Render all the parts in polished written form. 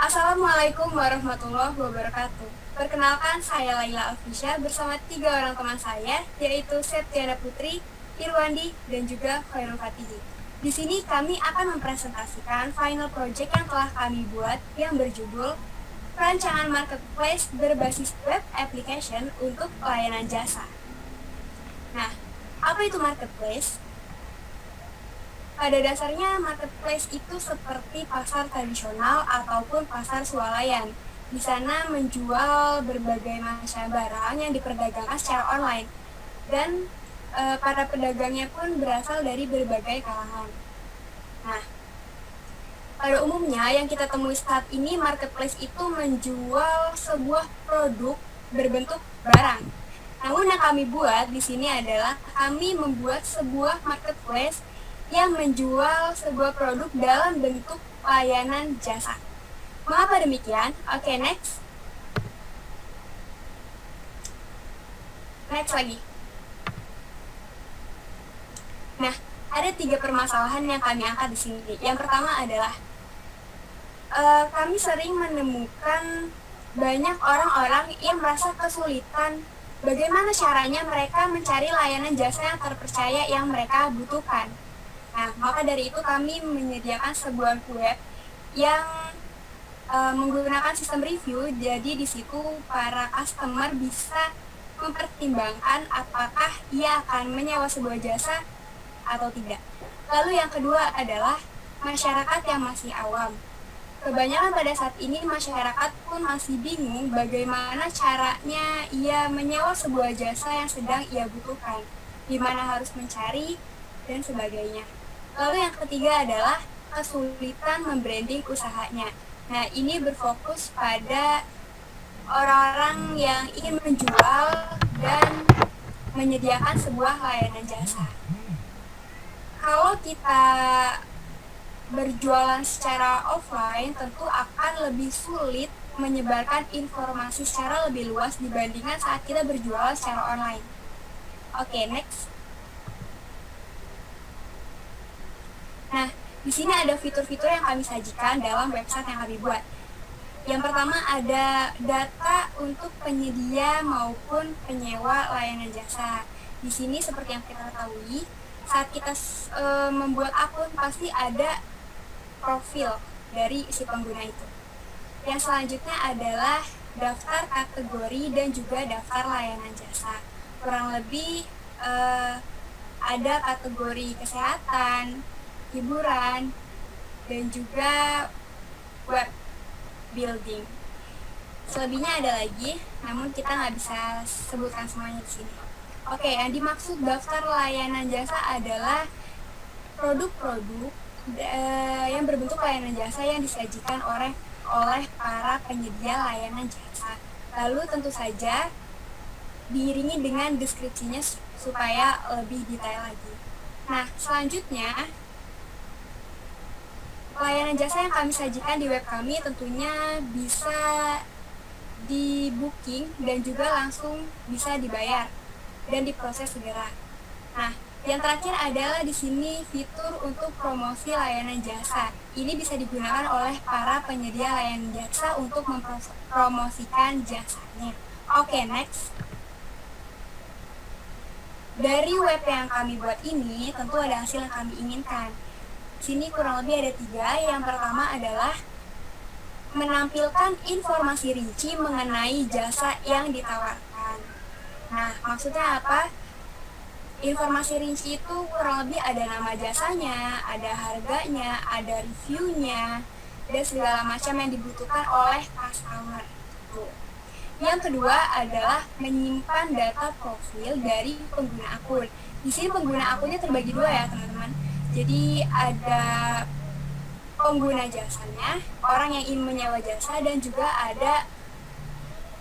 Assalamualaikum warahmatullahi wabarakatuh. Perkenalkan, saya Laila Alfisya bersama 3 orang teman saya, yaitu Septiana Putri, Irwandi, dan juga Khairul Fatihi. Di sini kami akan mempresentasikan final project yang telah kami buat yang berjudul Perancangan Marketplace berbasis web application untuk layanan jasa. Nah, apa itu marketplace? Pada dasarnya, marketplace itu seperti pasar tradisional ataupun pasar swalayan. Di sana menjual berbagai macam barang yang diperdagangkan secara online. Dan para pedagangnya pun berasal dari berbagai kalangan. Nah, pada umumnya yang kita temui saat ini, marketplace itu menjual sebuah produk berbentuk barang. Namun yang kami buat di sini adalah kami membuat sebuah marketplace yang menjual sebuah produk dalam bentuk layanan jasa. Mengapa demikian? Oke, next. Next lagi. Nah, ada 3 permasalahan yang kami angkat di sini. Yang pertama adalah kami sering menemukan banyak orang-orang yang merasa kesulitan bagaimana caranya mereka mencari layanan jasa yang terpercaya yang mereka butuhkan. Nah, maka dari itu kami menyediakan sebuah web yang menggunakan sistem review. Jadi di situ para customer bisa mempertimbangkan apakah ia akan menyewa sebuah jasa atau tidak. Lalu yang kedua adalah masyarakat yang masih awam. Kebanyakan pada saat ini masyarakat pun masih bingung bagaimana caranya ia menyewa sebuah jasa yang sedang ia butuhkan, di mana harus mencari, dan sebagainya. Lalu yang ketiga adalah kesulitan membranding usahanya. Nah, ini berfokus pada orang-orang yang ingin menjual dan menyediakan sebuah layanan jasa. Kalau kita berjualan secara offline, tentu akan lebih sulit menyebarkan informasi secara lebih luas dibandingkan saat kita berjualan secara online. Oke, next. Nah, di sini ada fitur-fitur yang kami sajikan dalam website yang kami buat. Yang pertama ada data untuk penyedia maupun penyewa layanan jasa. Di sini seperti yang kita ketahui, saat kita membuat akun pasti ada profil dari si pengguna itu. Yang selanjutnya adalah daftar kategori dan juga daftar layanan jasa. Kurang lebih ada kategori kesehatan, hiburan, dan juga web building. Selebihnya ada lagi, namun kita nggak bisa sebutkan semuanya di sini. Oke, yang dimaksud daftar layanan jasa adalah produk-produk yang berbentuk layanan jasa yang disajikan oleh para penyedia layanan jasa. Lalu tentu saja diiringi dengan deskripsinya supaya lebih detail lagi. Nah, selanjutnya layanan jasa yang kami sajikan di web kami tentunya bisa di booking dan juga langsung bisa dibayar dan diproses segera. Nah, yang terakhir adalah di sini fitur untuk promosi layanan jasa. Ini bisa digunakan oleh para penyedia layanan jasa untuk mempromosikan jasanya. Oke, next. Dari web yang kami buat ini, tentu ada hasil yang kami inginkan. Sini kurang lebih ada 3. Yang pertama adalah menampilkan informasi rinci mengenai jasa yang ditawarkan. Nah, maksudnya apa? Informasi rinci itu kurang lebih ada nama jasanya, ada harganya, ada reviewnya, dan segala macam yang dibutuhkan oleh customer. Yang kedua adalah menyimpan data profil dari pengguna akun. Di sini pengguna akunnya terbagi 2 ya, teman-teman. Jadi ada pengguna jasanya, orang yang ingin menyewa jasa, dan juga ada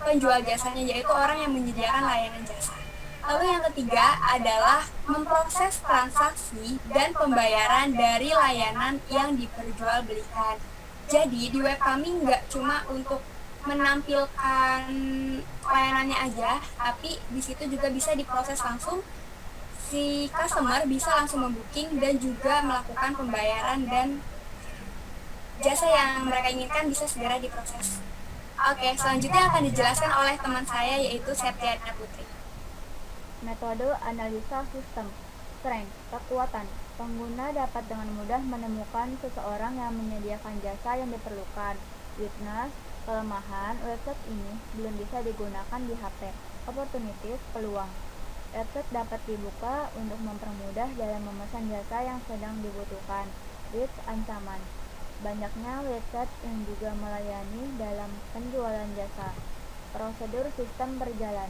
penjual jasanya, yaitu orang yang menyediakan layanan jasa. Lalu yang ketiga adalah memproses transaksi dan pembayaran dari layanan yang diperjualbelikan. Jadi di web kami nggak cuma untuk menampilkan layanannya aja, tapi di situ juga bisa diproses langsung. Si customer bisa langsung membooking dan juga melakukan pembayaran jasa yang mereka inginkan bisa segera diproses. Oke, selanjutnya akan dijelaskan oleh teman saya yaitu Septiana Putri. Metode analisa sistem. Strength, kekuatan. Pengguna dapat dengan mudah menemukan seseorang yang menyediakan jasa yang diperlukan. Weakness, kelemahan. Website ini belum bisa digunakan di HP. Opportunities, peluang. Website dapat dibuka untuk mempermudah dalam memesan jasa yang sedang dibutuhkan. Risk, ancaman. Banyaknya website yang juga melayani dalam penjualan jasa. Prosedur sistem berjalan.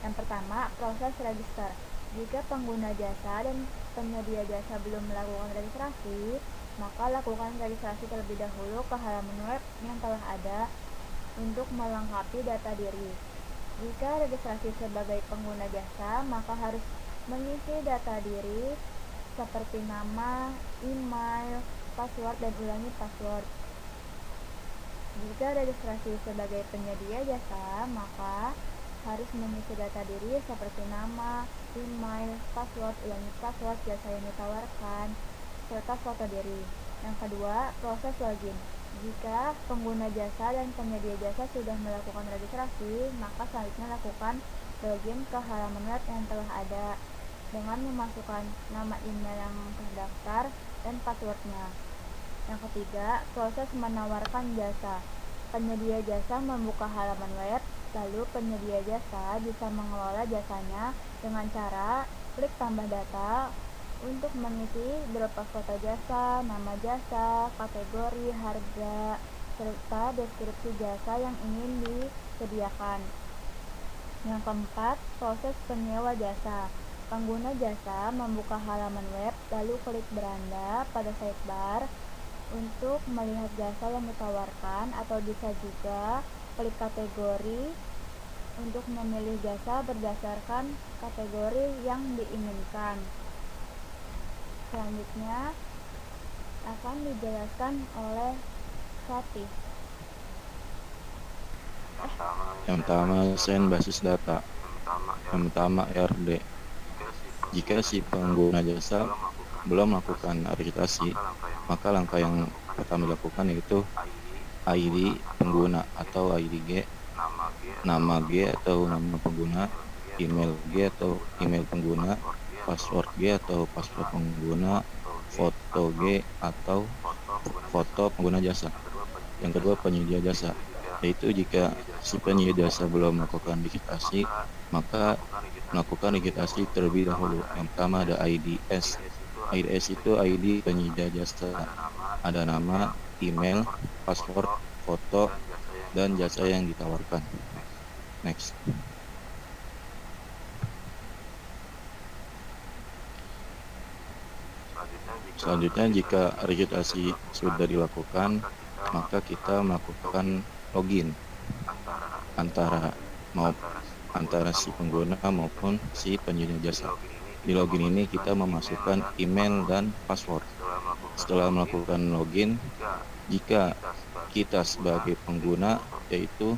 Yang pertama, proses register. Jika pengguna jasa dan penyedia jasa belum melakukan registrasi, maka lakukan registrasi terlebih dahulu ke halaman web yang telah ada untuk melengkapi data diri. Jika registrasi sebagai pengguna jasa, maka harus mengisi data diri seperti nama, email, password, dan ulangi password. Jika registrasi sebagai penyedia jasa, maka harus mengisi data diri seperti nama, email, password, ulangi password jasa yang ditawarkan, serta foto diri. Yang kedua, proses login. Jika pengguna jasa dan penyedia jasa sudah melakukan registrasi, maka selanjutnya lakukan login ke halaman web yang telah ada dengan memasukkan nama email yang terdaftar dan passwordnya. Yang ketiga, proses menawarkan jasa. Penyedia jasa membuka halaman web, lalu penyedia jasa bisa mengelola jasanya dengan cara klik tambah data untuk mengisi berupa foto jasa, nama jasa, kategori, harga, serta deskripsi jasa yang ingin disediakan. Yang keempat, proses penyewa jasa. Pengguna jasa membuka halaman web, lalu klik beranda pada sidebar untuk melihat jasa yang ditawarkan, atau bisa juga klik kategori untuk memilih jasa berdasarkan kategori yang diinginkan. Selanjutnya akan dijelaskan oleh Fatih. Yang pertama, send basis data. Yang pertama, RD. Jika si pengguna jasa belum melakukan registrasi, maka langkah yang pertama dilakukan yaitu ID pengguna atau ID G, nama G atau nama pengguna, email G atau email pengguna, password G atau password pengguna, foto G atau foto pengguna jasa. Yang kedua, penyedia jasa, yaitu jika si penyedia jasa belum melakukan registrasi, maka melakukan registrasi terlebih dahulu. Yang pertama ada IDS. IDS itu ID penyedia jasa. Ada nama, email, password, foto, dan jasa yang ditawarkan. Next. Selanjutnya, jika registrasi sudah dilakukan, maka kita melakukan login antara si pengguna maupun si penyedia jasa. Di login ini kita memasukkan email dan password. Setelah melakukan login, jika kita sebagai pengguna, yaitu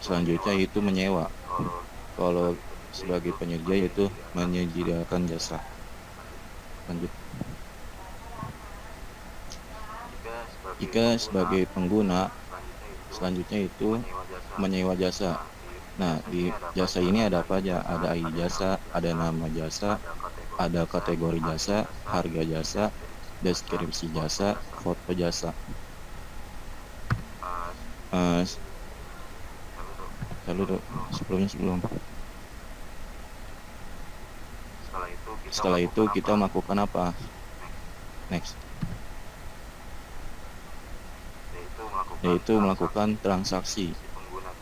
selanjutnya itu menyewa. Kalau sebagai penyedia yaitu menyediakan jasa. Lanjut. Jika sebagai pengguna, selanjutnya itu menyewa jasa. Nah, di jasa ini ada apa aja? Ada ID jasa, ada nama jasa, ada kategori jasa, harga jasa, deskripsi jasa, foto jasa. Sebelum. Setelah itu kita melakukan apa? Next. Yaitu melakukan transaksi.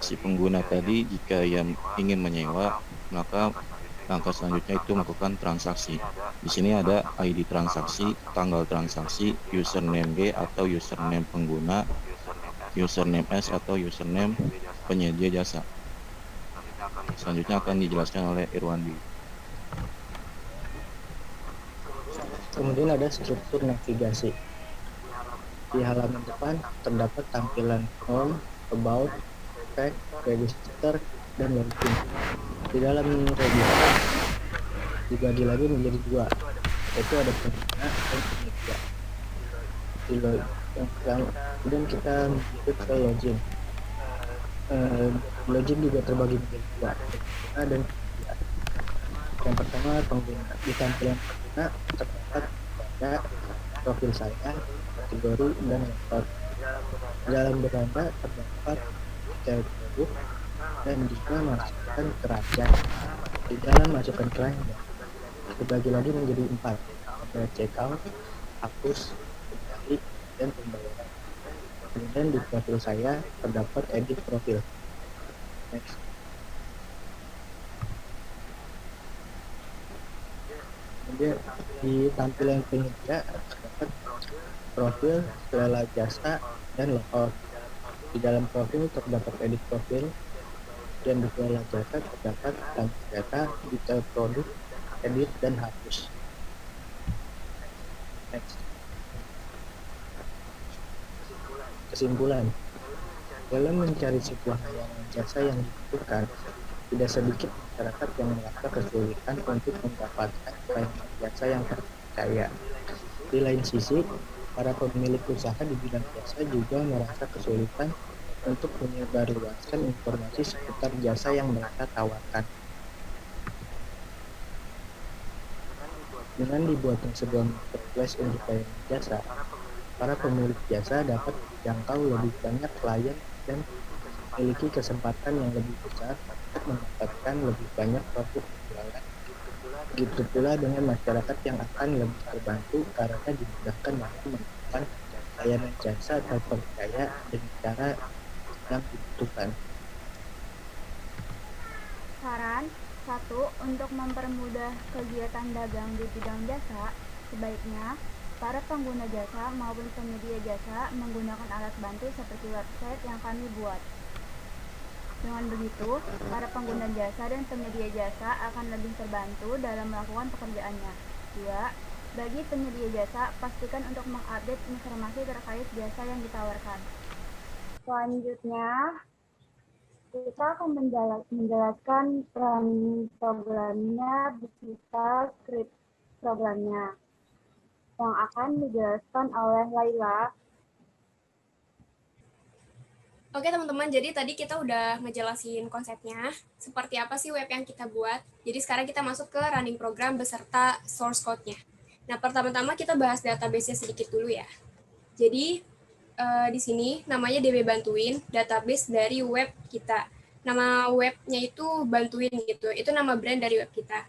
Si pengguna tadi jika yang ingin menyewa, maka langkah selanjutnya itu melakukan transaksi. Di sini ada ID transaksi, tanggal transaksi, username G atau username pengguna, username S atau username penyedia jasa. Selanjutnya akan dijelaskan oleh Irwandi. Kemudian ada struktur navigasi. Di halaman depan terdapat tampilan Home, About, Back, Register, dan Login. Di dalam menu Register dibagi lagi menjadi dua, yaitu ada pengguna dan penyedia. Kemudian kita lanjut ke login. Login juga terbagi menjadi dua, pengguna dan penyedia. Yang pertama, pengguna. Di tampilan pengguna terdapat beranda, profil saya, kategori, dan lektor. Dalam beranda terdapat detail produk dan juga masukkan keranjang. Di dalam masukkan keranjang dibagi lagi menjadi 4, ada checkout, hapus, kembali, dan pembayaran. Kemudian di profil saya terdapat edit profil. Next. Kemudian di tampilan penyedia terdapat profil, selera jasa, dan logout. Di dalam profil terdapat edit profil, dan di selera jasa terdapat tampil data, detail produk, edit, dan hapus. Next. Kesimpulan, dalam mencari sebuah layanan jasa yang dibutuhkan, tidak sedikit masyarakat yang merasa kesulitan untuk mendapatkan layanan jasa yang terpercaya. Di lain sisi, para pemilik usaha di bidang jasa juga merasa kesulitan untuk menyebarluaskan informasi seputar jasa yang mereka tawarkan. Dengan dibuatnya sebuah marketplace untuk layanan jasa, para pemilik jasa dapat menjangkau lebih banyak klien dan memiliki kesempatan yang lebih besar untuk mendapatkan lebih banyak profit penjualan. Begitu pula dengan masyarakat yang akan lebih terbantu karena dimudahkan dalam menemukan layanan jasa terpercaya dengan cara yang dibutuhkan. Saran 1. Untuk mempermudah kegiatan dagang di bidang jasa, sebaiknya para pengguna jasa maupun penyedia jasa menggunakan alat bantu seperti website yang kami buat. Dengan begitu, para pengguna jasa dan penyedia jasa akan lebih terbantu dalam melakukan pekerjaannya. 2. Bagi penyedia jasa, pastikan untuk mengupdate informasi terkait jasa yang ditawarkan. Selanjutnya, kita akan menjelaskan running programnya beserta script programnya yang akan dijelaskan oleh Laila. Oke teman-teman, jadi tadi kita udah ngejelasin konsepnya, seperti apa sih web yang kita buat. Jadi sekarang kita masuk ke running program beserta source code-nya. Nah, pertama-tama kita bahas database-nya sedikit dulu ya. Jadi, di sini namanya DB Bantuin, database dari web kita. Nama webnya itu Bantuin gitu, itu nama brand dari web kita.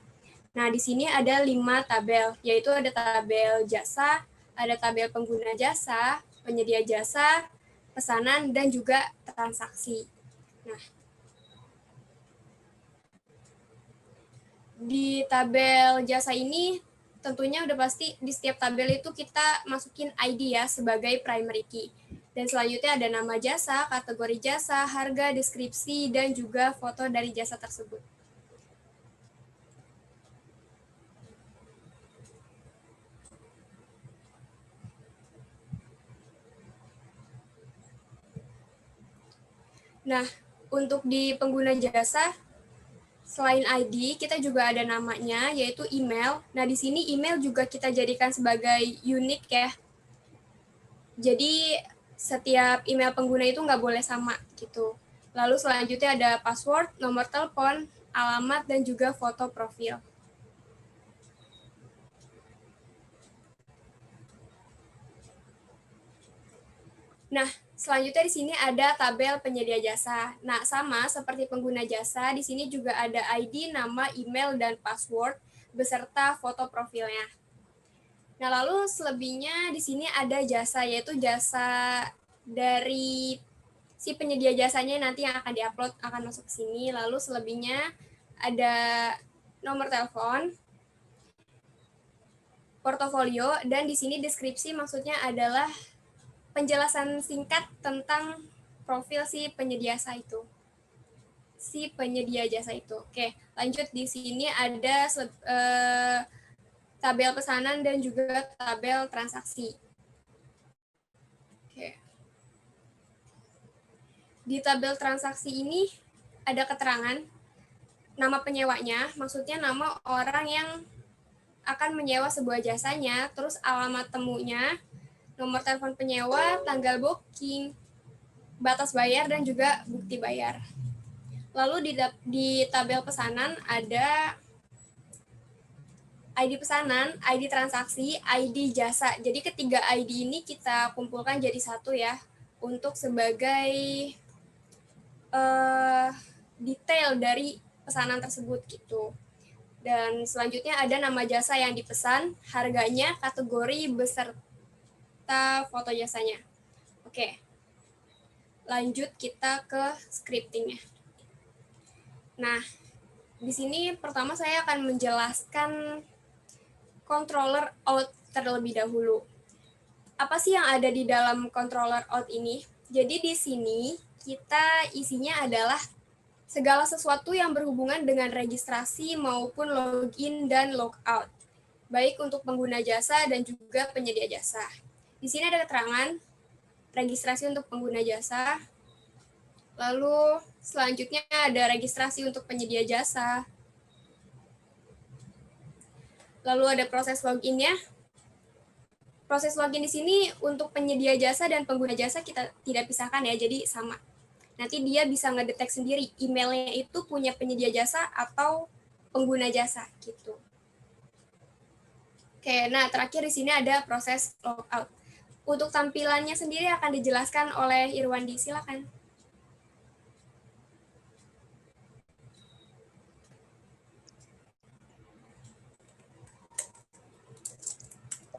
Nah, di sini ada 5 tabel, yaitu ada tabel jasa, ada tabel pengguna jasa, penyedia jasa, pesanan, dan juga transaksi. Nah, di tabel jasa ini tentunya udah pasti di setiap tabel itu kita masukin ID ya sebagai primary key. Dan selanjutnya ada nama jasa, kategori jasa, harga, deskripsi, dan juga foto dari jasa tersebut. Nah, untuk di pengguna jasa, selain ID, kita juga ada namanya, yaitu email. Nah, di sini email juga kita jadikan sebagai unik ya. Jadi, setiap email pengguna itu nggak boleh sama gitu. Lalu selanjutnya ada password, nomor telepon, alamat, dan juga foto profil. Nah, selanjutnya di sini ada tabel penyedia jasa. Nah, sama seperti pengguna jasa, di sini juga ada ID, nama, email, dan password beserta foto profilnya. Nah, lalu selebihnya di sini ada jasa, yaitu jasa dari si penyedia jasanya nanti yang akan diupload akan masuk ke sini. Lalu selebihnya ada nomor telepon, portofolio, dan di sini deskripsi maksudnya adalah penjelasan singkat tentang profil si penyedia jasa itu. Oke, lanjut di sini ada tabel pesanan dan juga tabel transaksi. Oke. Di tabel transaksi ini ada keterangan nama penyewanya, maksudnya nama orang yang akan menyewa sebuah jasanya, terus alamat temunya, nomor telepon penyewa, tanggal booking, batas bayar, dan juga bukti bayar. Lalu di tabel pesanan ada ID pesanan, ID transaksi, ID jasa. Jadi ketiga ID ini kita kumpulkan jadi satu ya, untuk sebagai detail dari pesanan tersebut gitu. Dan selanjutnya ada nama jasa yang dipesan, harganya, kategori, beserta foto jasanya. Oke, lanjut kita ke scriptingnya. Nah, di sini pertama saya akan menjelaskan controller out terlebih dahulu. Apa sih yang ada di dalam controller out ini? Jadi di sini kita isinya adalah segala sesuatu yang berhubungan dengan registrasi maupun login dan logout, baik untuk pengguna jasa dan juga penyedia jasa. Di sini ada keterangan registrasi untuk pengguna jasa, lalu selanjutnya ada registrasi untuk penyedia jasa, lalu ada proses login-nya. Proses login di sini untuk penyedia jasa dan pengguna jasa kita tidak pisahkan ya, jadi sama. Nanti dia bisa ngedetek sendiri emailnya itu punya penyedia jasa atau pengguna jasa gitu. Oke, nah terakhir di sini ada proses logout. Untuk tampilannya sendiri akan dijelaskan oleh Irwandi, silakan.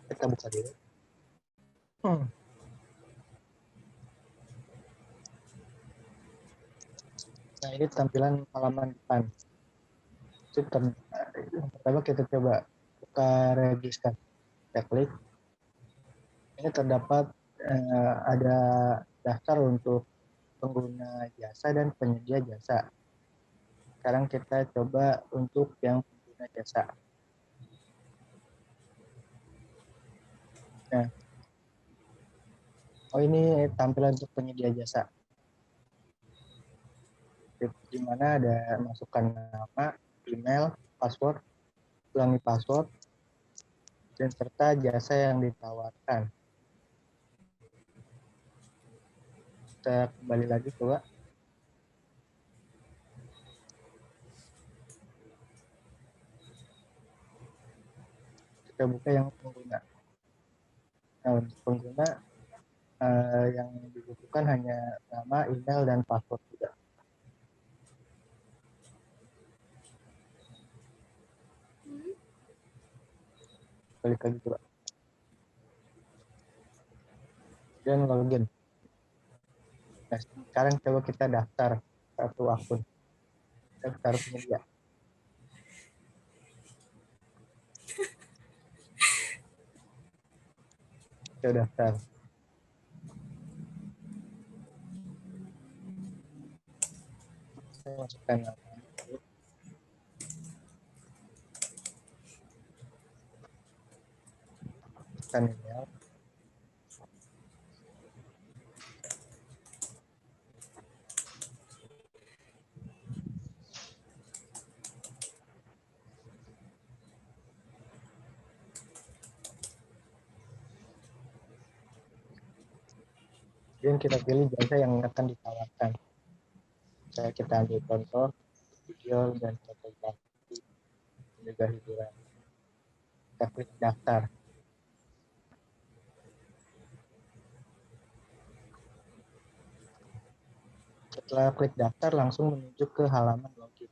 Kita buka dulu. Nah, ini tampilan halaman depan. Yang pertama kita coba buka register. Kita klik. Ini terdapat ada daftar untuk pengguna jasa dan penyedia jasa. Sekarang kita coba untuk yang pengguna jasa. Nah, oh ini tampilan untuk penyedia jasa. Di mana ada masukkan nama, email, password, ulangi password, dan serta jasa yang ditawarkan. Kita kembali lagi coba. Kita buka yang pengguna. Nah, untuk pengguna yang dibutuhkan hanya nama, email, dan password juga. Klik lagi coba. Dan login. Nah, sekarang coba kita daftar satu akun. Daftar penyedia. Kita daftar. Saya masukkan nama. Masukkan email. Kemudian kita pilih jasa yang akan ditawarkan. Saya kita ambil contoh video dan fotografi juga hiburan. Kita klik daftar. Setelah klik daftar langsung menuju ke halaman login.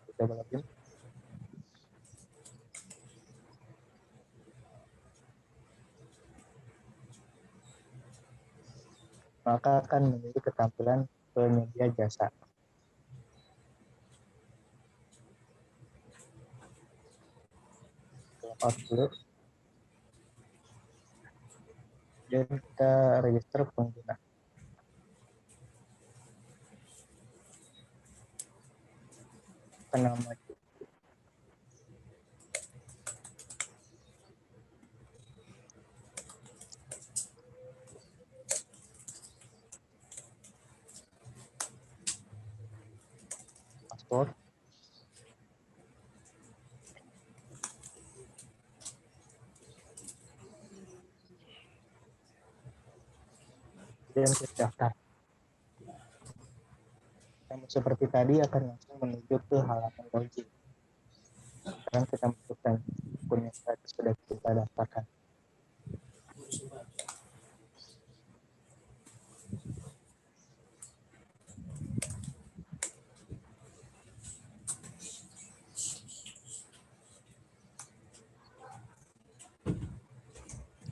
Kita login. Maka akan menjadi ketampilan penyedia jasa. Out dulu. Dan kita register pengguna. Nama kemudian klik daftar. Sama seperti tadi akan langsung menuju ke halaman login. Sekarang kita masukkan akun yang tadi sudah kita daftarkan.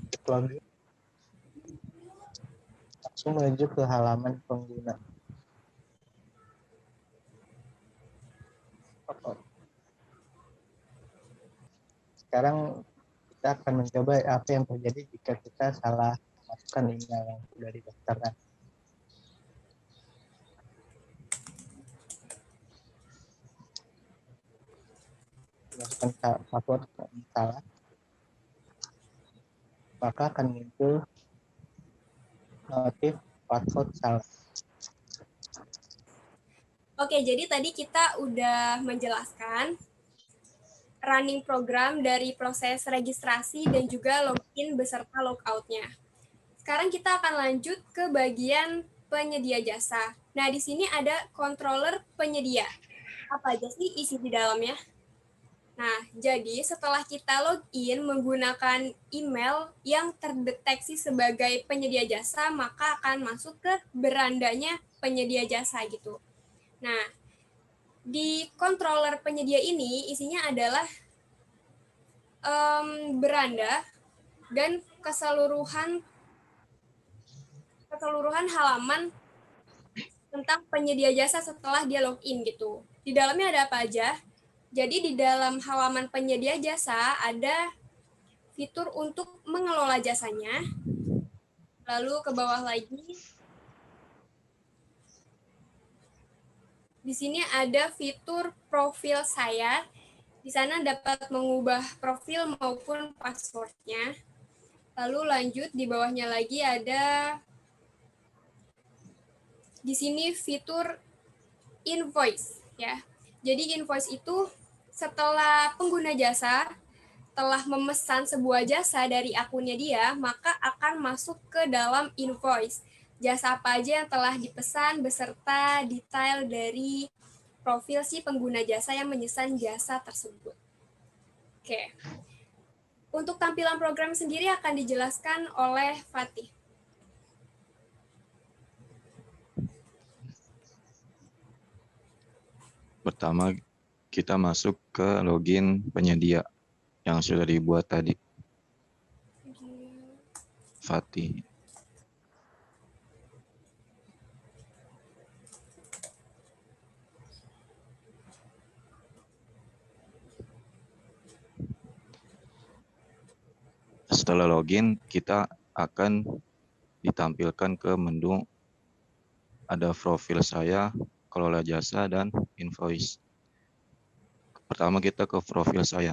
Klik login, langsung menuju ke halaman pengguna. Sekarang kita akan mencoba apa yang terjadi jika kita salah masukkan email yang sudah didaftarkan. Masukkan password yang salah, maka akan muncul notif password salah. Oke, jadi tadi kita udah menjelaskan running program dari proses registrasi dan juga login beserta logout-nya. Sekarang kita akan lanjut ke bagian penyedia jasa. Nah, di sini ada controller penyedia. Apa aja sih isi di dalamnya? Nah, jadi setelah kita login menggunakan email yang terdeteksi sebagai penyedia jasa, maka akan masuk ke berandanya penyedia jasa gitu. Nah, di controller penyedia ini isinya adalah beranda dan keseluruhan halaman tentang penyedia jasa setelah dia login gitu. Di dalamnya ada apa aja? Jadi di dalam halaman penyedia jasa ada fitur untuk mengelola jasanya. Lalu ke bawah lagi, di sini ada fitur profil saya. Di sana dapat mengubah profil maupun passwordnya. Lalu lanjut di bawahnya lagi ada di sini fitur invoice ya. Jadi invoice itu setelah pengguna jasa telah memesan sebuah jasa dari akunnya dia, maka akan masuk ke dalam invoice. Jasa apa aja yang telah dipesan beserta detail dari profil si pengguna jasa yang menyesan jasa tersebut. Oke. Untuk tampilan program sendiri akan dijelaskan oleh Fatih. Pertama, kita masuk ke login penyedia yang sudah dibuat tadi. Fatih. Setelah login, kita akan ditampilkan ke menu ada profil saya, kelola jasa, dan invoice. Pertama kita ke profil saya.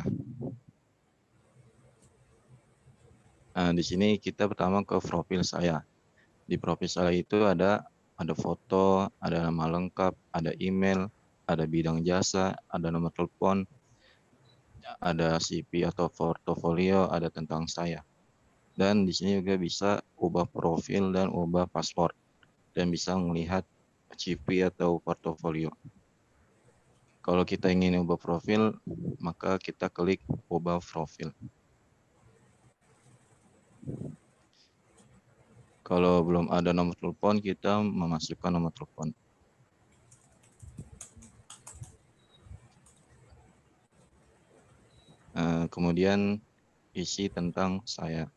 Nah, di sini kita pertama ke profil saya. Di profil saya itu ada foto, ada nama lengkap, ada email, ada bidang jasa, ada nomor telepon, ada CV atau portofolio, ada tentang saya. Dan di sini juga bisa ubah profil dan ubah password, dan bisa melihat CV atau portofolio. Kalau kita ingin ubah profil, maka kita klik ubah profil. Kalau belum ada nomor telepon, kita memasukkan nomor telepon. Kemudian isi tentang saya.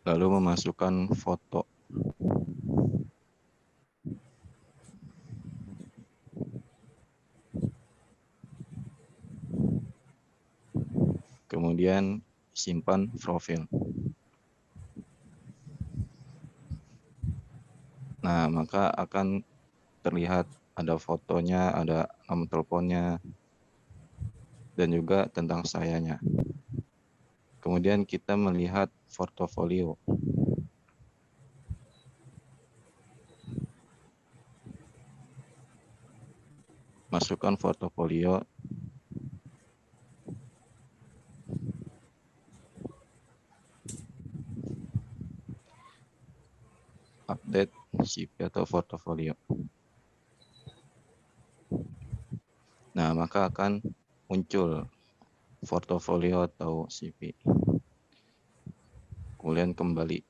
Lalu memasukkan foto. Kemudian simpan profil. Nah, maka akan terlihat ada fotonya, ada nomor teleponnya, dan juga tentang sayanya. Kemudian kita melihat portofolio. Masukkan portofolio. Update CV atau portofolio. Nah, maka akan muncul portofolio atau CV. Kemudian kembali.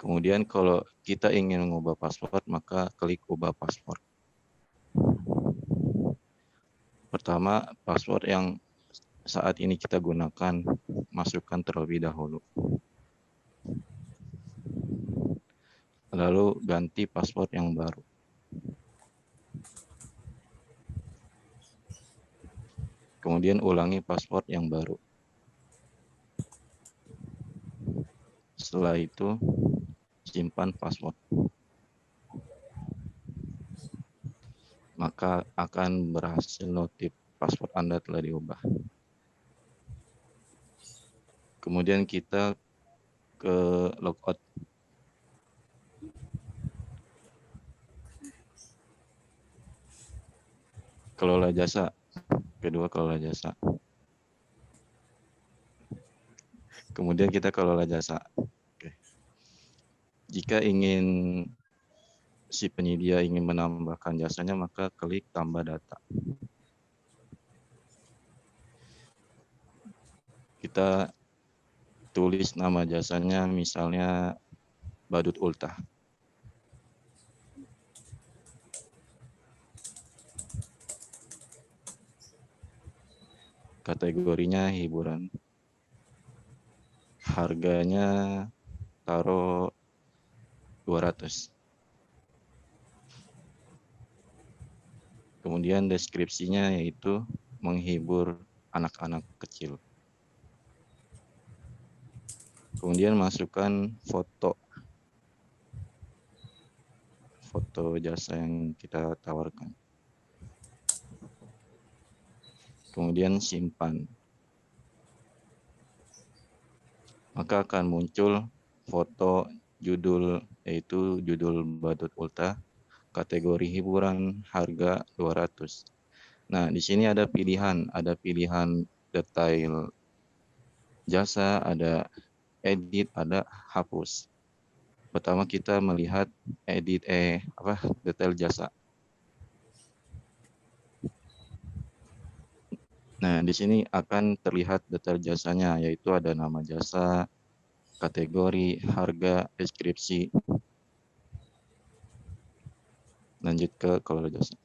Kemudian kalau kita ingin mengubah password, maka klik ubah password. Pertama, password yang saat ini kita gunakan, masukkan terlebih dahulu. Lalu ganti password yang baru. Kemudian ulangi password yang baru. Setelah itu, simpan password. Maka akan berhasil notif password Anda telah diubah. Kemudian kita ke logout. Kelola jasa. Kedua, kelola jasa. Kemudian kita kelola jasa. Oke. Jika si penyedia ingin menambahkan jasanya, maka klik tambah data. Kita tulis nama jasanya, misalnya Badut Ultah. Kategorinya hiburan. Harganya taruh 200. Kemudian deskripsinya yaitu menghibur anak-anak kecil. Kemudian masukkan foto jasa yang kita tawarkan. Kemudian simpan. Maka akan muncul foto judul, yaitu judul Badut Ultah, kategori hiburan, harga 200. Nah, di sini ada pilihan detail jasa, ada edit, ada hapus. Pertama kita melihat detail jasa. Nah, di sini akan terlihat detail jasanya, yaitu ada nama jasa, kategori, harga, deskripsi. Lanjut ke kelola jasa.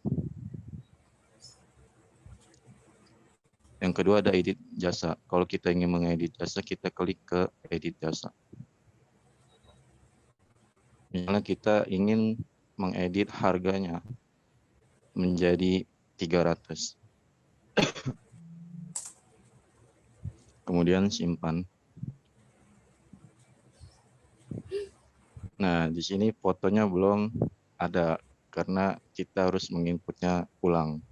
Yang kedua ada edit jasa. Kalau kita ingin mengedit jasa, kita klik ke edit jasa. Misalnya kita ingin mengedit harganya menjadi 300. Kemudian simpan. Nah, di sini fotonya belum ada karena kita harus menginputnya ulang.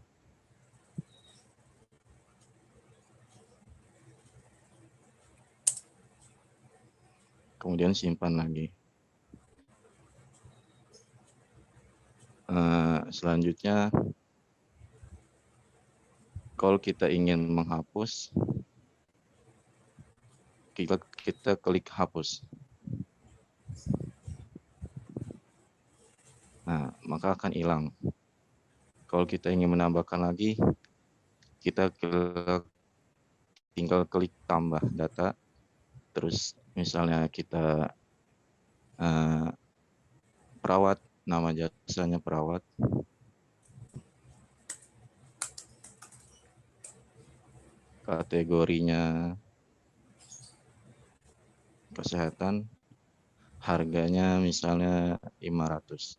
Kemudian simpan lagi. Selanjutnya, kalau kita ingin menghapus, kita klik hapus. Nah, maka akan hilang. Kalau kita ingin menambahkan lagi, kita tinggal klik tambah data. Terus misalnya kita perawat, nama jasanya perawat. Kategorinya kesehatan, harganya misalnya 500.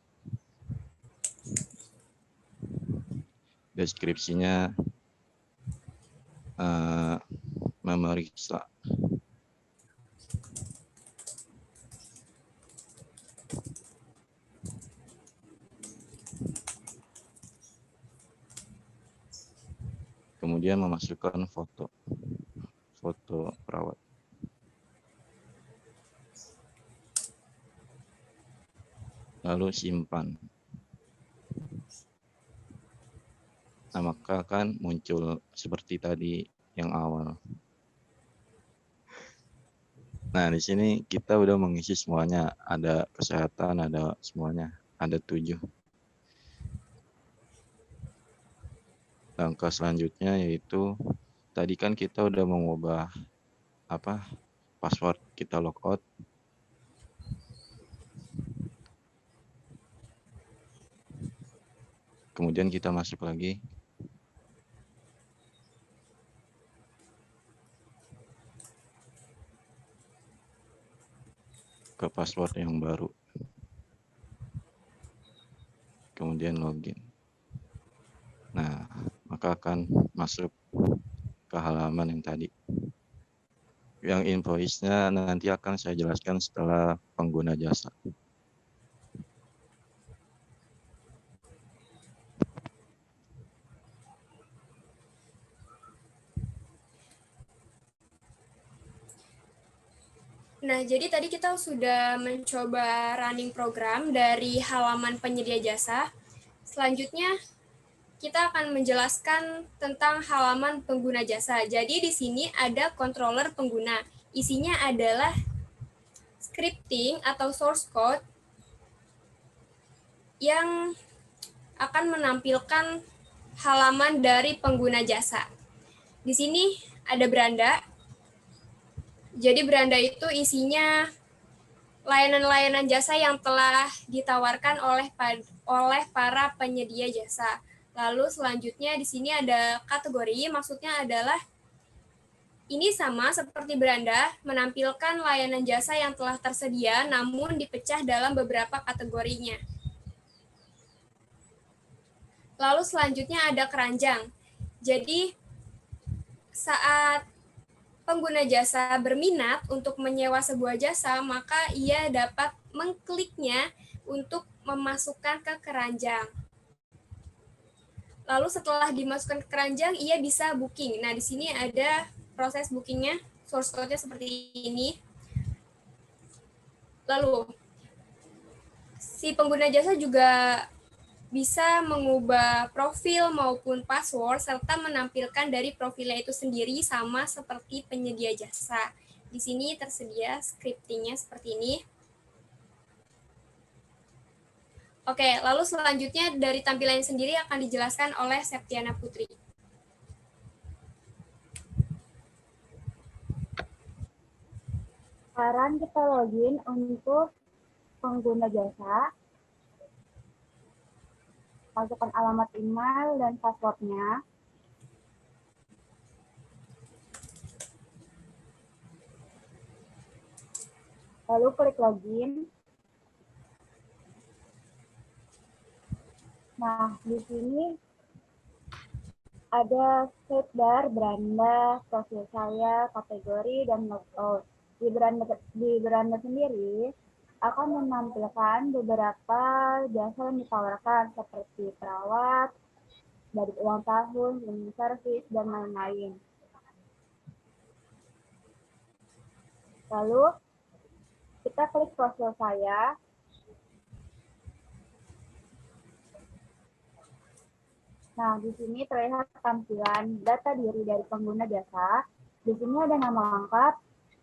Deskripsinya memeriksa. Kemudian memasukkan foto perawat. Lalu simpan. Nah, maka akan muncul seperti tadi yang awal. Nah, di sini kita udah mengisi semuanya. Ada kesehatan, ada semuanya. Ada 7. Langkah selanjutnya yaitu tadi kan kita udah mengubah password kita logout. Kemudian kita masuk lagi ke password yang baru. Kemudian login. Nah, maka akan masuk ke halaman yang tadi. Yang invoice-nya nanti akan saya jelaskan setelah pengguna jasa. Nah, jadi tadi kita sudah mencoba running program dari halaman penyedia jasa. Selanjutnya, kita akan menjelaskan tentang halaman pengguna jasa. Jadi di sini ada controller pengguna. Isinya adalah scripting atau source code yang akan menampilkan halaman dari pengguna jasa. Di sini ada beranda. Jadi beranda itu isinya layanan-layanan jasa yang telah ditawarkan oleh para penyedia jasa. Lalu selanjutnya di sini ada kategori, maksudnya adalah ini sama seperti beranda, menampilkan layanan jasa yang telah tersedia namun dipecah dalam beberapa kategorinya. Lalu selanjutnya ada keranjang. Jadi saat pengguna jasa berminat untuk menyewa sebuah jasa, maka ia dapat mengkliknya untuk memasukkan ke keranjang. Lalu setelah dimasukkan ke keranjang, ia bisa booking. Nah, di sini ada proses bookingnya, source code-nya seperti ini. Lalu, si pengguna jasa juga bisa mengubah profil maupun password serta menampilkan dari profilnya itu sendiri sama seperti penyedia jasa. Di sini tersedia scriptingnya seperti ini. Oke, lalu selanjutnya dari tampilan sendiri akan dijelaskan oleh Septiana Putri. Sekarang kita login untuk pengguna jasa. Masukkan alamat email dan passwordnya. Lalu klik login. Nah, di sini ada sidebar, beranda, profil saya, kategori, dan logout. Di beranda sendiri akan menampilkan beberapa jasa yang ditawarkan seperti perawat, dari ulang tahun, cleaning service, dan lain-lain. Lalu kita klik profil saya. Nah, di sini terlihat tampilan data diri dari pengguna jasa. Di sini ada nama lengkap,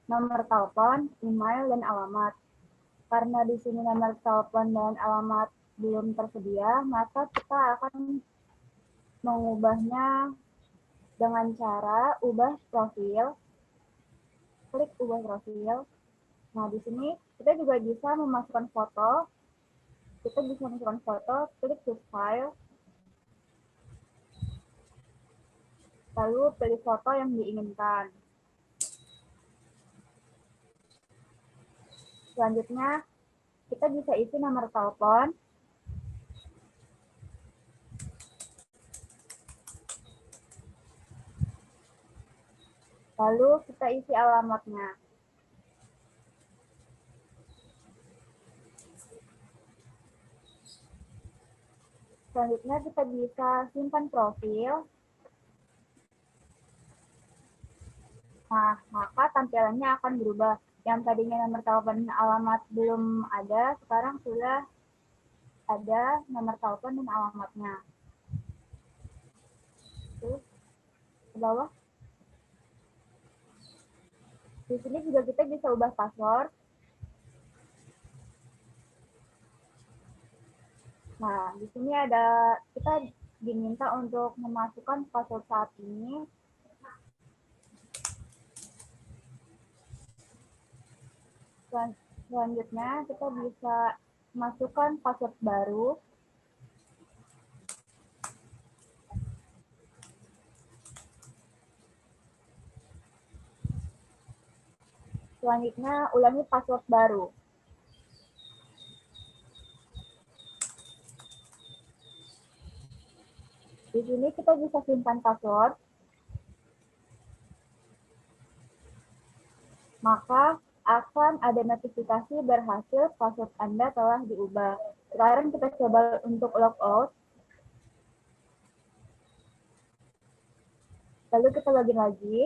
nomor telepon, email, dan alamat. Karena di sini nomor telepon dan alamat belum tersedia, maka kita akan mengubahnya dengan cara ubah profil. Klik ubah profil. Nah, di sini kita juga bisa memasukkan foto. Kita bisa memasukkan foto, klik choose file. Lalu pilih foto yang diinginkan. Selanjutnya, kita bisa isi nomor telepon. Lalu kita isi alamatnya. Selanjutnya kita bisa simpan profil. Nah, maka tampilannya akan berubah. Yang tadinya nomor telepon dan alamat belum ada, sekarang sudah ada nomor telepon dan alamatnya. Terus ke bawah. Di sini juga kita bisa ubah password. Nah, di sini ada kita diminta untuk memasukkan password saat ini. Selanjutnya kita bisa masukkan password baru. Selanjutnya ulangi password baru. Di sini kita bisa simpan password. Maka akan ada notifikasi berhasil password Anda telah diubah. Sekarang kita coba untuk logout. Lalu kita login lagi.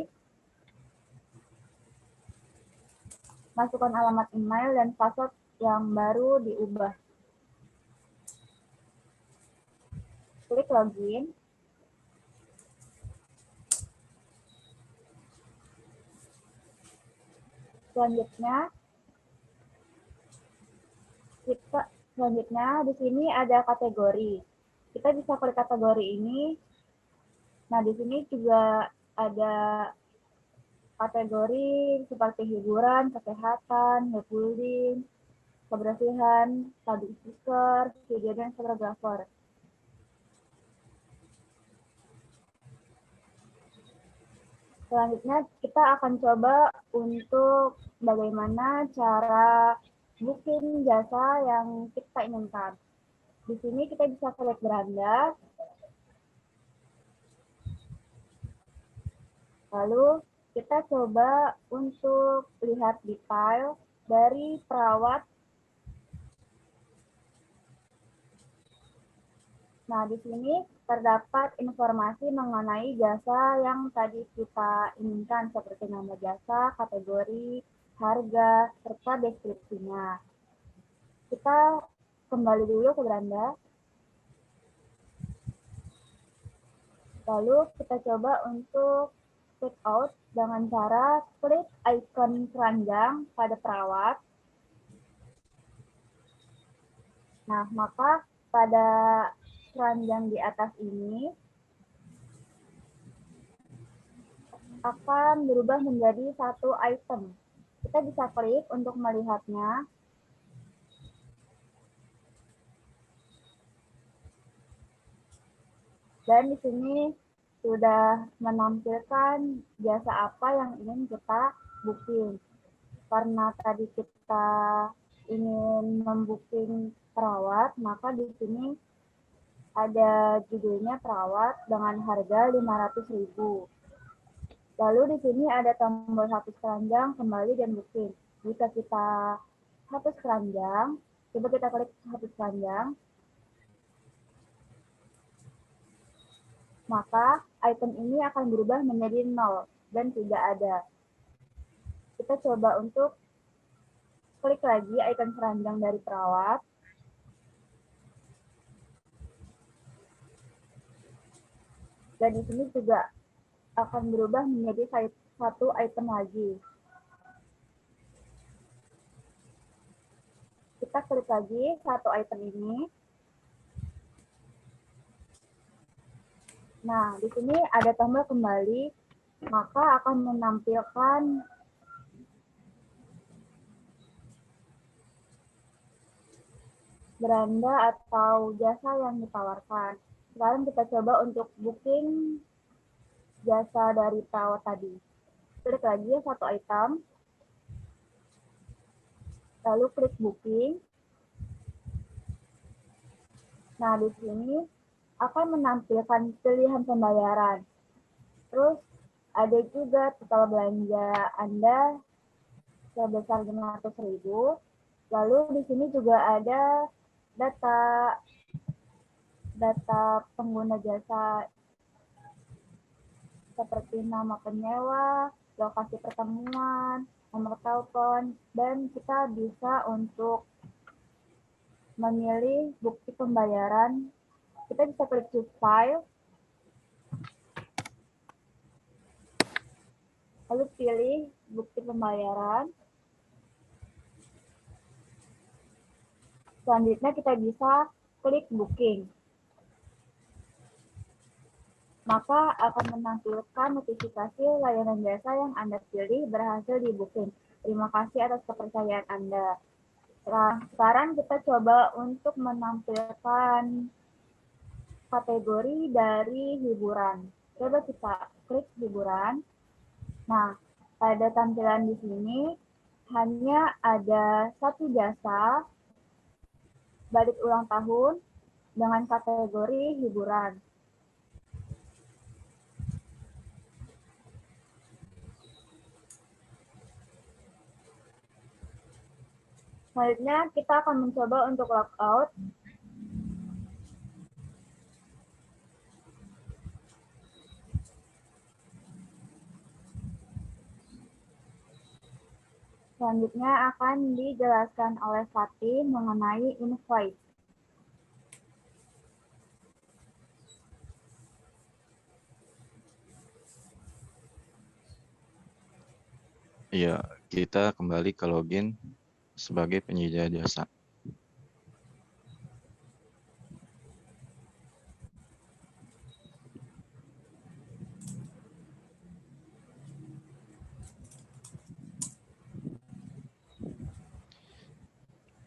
Masukkan alamat email dan password yang baru diubah. Klik login. Selanjutnya di sini ada kategori. Kita bisa klik kategori ini. Nah, di sini juga ada kategori seperti hiburan, kesehatan, webbullying, kebersihan, public speaker, video dan fotografer. Selanjutnya kita akan coba untuk bagaimana cara booking jasa yang kita inginkan. Di sini kita bisa klik beranda. Lalu kita coba untuk lihat detail dari perawat. Nah, di sini terdapat informasi mengenai jasa yang tadi kita inginkan, seperti nama jasa, kategori, harga, serta deskripsinya. Kita kembali dulu ke beranda. Lalu kita coba untuk check out dengan cara klik icon keranjang pada perawat. Nah, maka pada keranjang di atas ini akan berubah menjadi satu item. Kita bisa klik untuk melihatnya. Dan di sini sudah menampilkan jasa apa yang ingin kita booking. Karena tadi kita ingin membooking perawat, maka di sini ada judulnya perawat dengan harga 500.000. Lalu di sini ada tombol hapus keranjang, kembali dan booking. Jika kita hapus keranjang, coba kita klik hapus keranjang, maka item ini akan berubah menjadi 0 dan tidak ada. Kita coba untuk klik lagi icon keranjang dari perawat. Dan di sini juga akan berubah menjadi satu item lagi. Kita klik lagi satu item ini. Nah, di sini ada tombol kembali, maka akan menampilkan beranda atau jasa yang ditawarkan. Sekarang kita coba untuk booking jasa dari perawat tadi. Klik lagi satu item, lalu klik booking. Nah, di sini akan menampilkan pilihan pembayaran. Terus ada juga total belanja Anda sebesar 500.000. Lalu di sini juga ada data pengguna jasa seperti nama penyewa, lokasi pertemuan, nomor telepon, dan kita bisa untuk memilih bukti pembayaran. Kita bisa klik choose file, lalu pilih bukti pembayaran. Selanjutnya kita bisa klik booking. Maka akan menampilkan notifikasi layanan jasa yang Anda pilih berhasil di booking. Terima kasih atas kepercayaan Anda. Sekarang kita coba untuk menampilkan kategori dari hiburan. Coba kita klik hiburan. Nah, pada tampilan di sini hanya ada satu jasa balik ulang tahun dengan kategori hiburan. Selanjutnya kita akan mencoba untuk logout. Selanjutnya akan dijelaskan oleh Fatih mengenai invoice. Iya, kita kembali ke login sebagai penyedia jasa.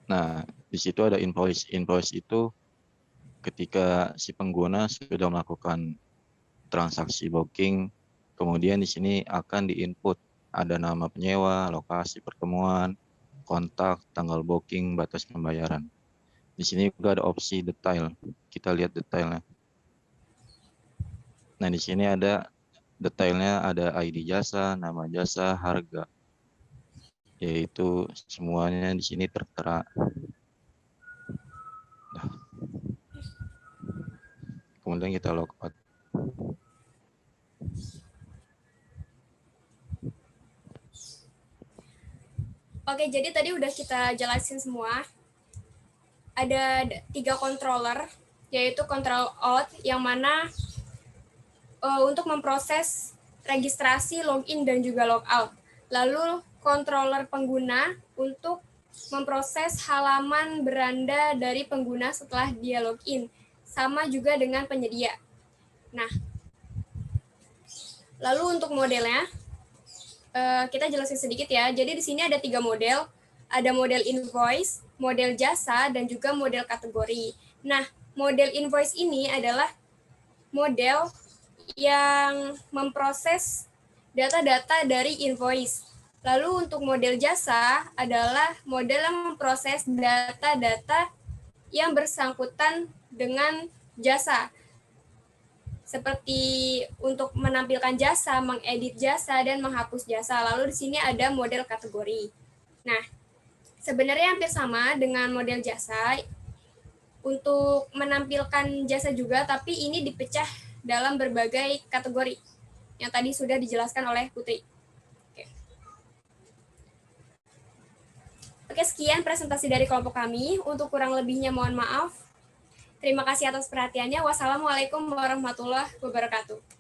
Nah, di situ ada invoice. Invoice itu ketika si pengguna sudah melakukan transaksi booking, kemudian di sini akan diinput ada nama penyewa, lokasi pertemuan, kontak, tanggal booking, batas pembayaran. Di sini juga ada opsi detail. Kita lihat detailnya. Nah, di sini ada detailnya, ada ID jasa, nama jasa, harga. Yaitu semuanya di sini tertera. Nah. Kemudian kita logout. Oke, jadi tadi udah kita jelasin semua. Ada 3 controller, yaitu control out yang mana untuk memproses registrasi, login, dan juga logout. Lalu controller pengguna untuk memproses halaman beranda dari pengguna setelah dia login. Sama juga dengan penyedia. Nah, lalu untuk modelnya, kita jelasin sedikit ya. Jadi di sini ada 3 model. Ada model invoice, model jasa, dan juga model kategori. Nah, model invoice ini adalah model yang memproses data-data dari invoice. Lalu untuk model jasa adalah model yang memproses data-data yang bersangkutan dengan jasa. Seperti untuk menampilkan jasa, mengedit jasa, dan menghapus jasa. Lalu di sini ada model kategori. Nah, sebenarnya hampir sama dengan model jasa. Untuk menampilkan jasa juga, tapi ini dipecah dalam berbagai kategori yang tadi sudah dijelaskan oleh Putri. Oke, sekian presentasi dari kelompok kami. Untuk kurang lebihnya mohon maaf. Terima kasih atas perhatiannya. Wassalamualaikum warahmatullahi wabarakatuh.